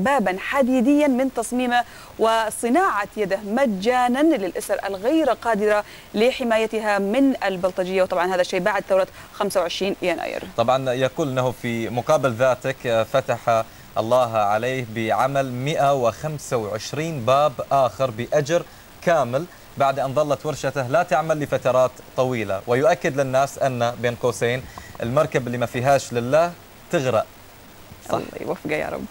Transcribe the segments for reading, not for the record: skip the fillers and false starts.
بابا حديديا من تصميمه وصناعة يده مجانا للأسر الغير قادرة لحمايتها من البلطجية، وطبعا هذا الشيء بعد ثورة 25 يناير. طبعا يقول أنه في مقابل ذاتك فتح الله عليه بعمل 125 باب آخر بأجر كامل بعد أن ظلت ورشته لا تعمل لفترات طويلة، ويؤكد للناس أن بين قوسين المركب اللي ما فيهاش لله تغرق. صح. الله يوفقه يا رب.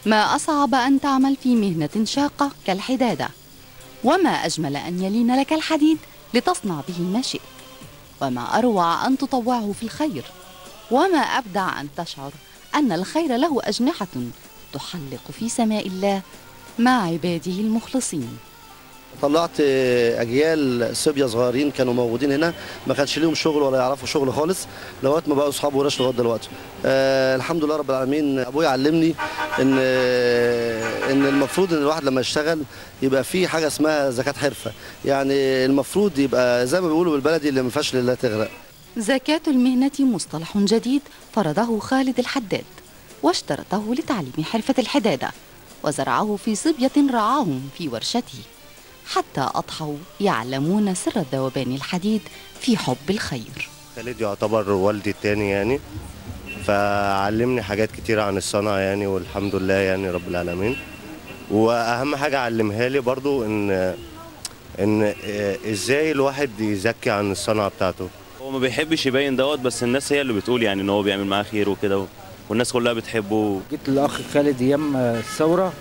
ما أصعب أن تعمل في مهنة شاقة كالحدادة، وما أجمل أن يلين لك الحديد لتصنع به ما شئت، وما أروع أن تطوعه في الخير، وما أبدع أن تشعر أن الخير له أجنحة تحلق في سماء الله مع عباده المخلصين. طلعت اجيال صبيه صغيرين كانوا موجودين هنا ما كانش ليهم شغل ولا يعرفوا شغل خالص لغايه ما بقوا اصحاب ورش لغايه دلوقتي. الحمد لله رب العالمين. ابويا علمني ان المفروض ان الواحد لما يشتغل يبقى في حاجه اسمها زكاه حرفه، يعني المفروض يبقى زي ما بيقولوا بالبلدي اللي ما فيهاش لله تغرق. زكاة المهنة مصطلح جديد فرضه خالد الحداد، واشترطه لتعليم حرفة الحدادة، وزرعه في صبية رعاهم في ورشته حتى أضحوا يعلمون سر الذوبان الحديد في حب الخير. خالد يعتبر والدي الثاني يعني، فعلمني حاجات كتيرة عن الصنعة يعني، والحمد لله يعني رب العالمين. وأهم حاجة علمها لي برضو إن إزاي الواحد يزكي عن الصنعة بتاعته. هو ما بيحبش يبين دوت، بس الناس هي اللي بتقول يعني إن هو بيعمل معاه خير وكده، والناس كلها بتحبه. جيت للأخ خالد أيام الثورة،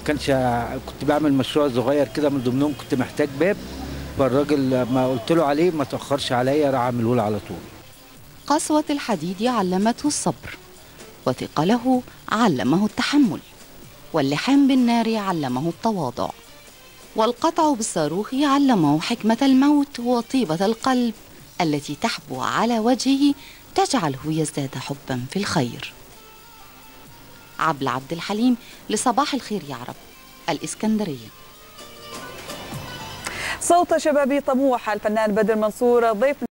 كنت بعمل مشروع صغير كده، من ضمنهم كنت محتاج باب، فالراجل ما قلت له عليه ما تأخرش عليا، راح عامله لي على طول. قسوة الحديد علمته الصبر، وثقله علمه التحمل، واللحام بالنار علمه التواضع، والقطع بالصاروخ علمه حكمة الموت وطيبة القلب التي تحبو على وجهه تجعله يزداد حبا في الخير. عبد الحليم لصباح الخير يا عرب، الإسكندرية. صوت شبابي طموح الفنان بدر منصور ضيف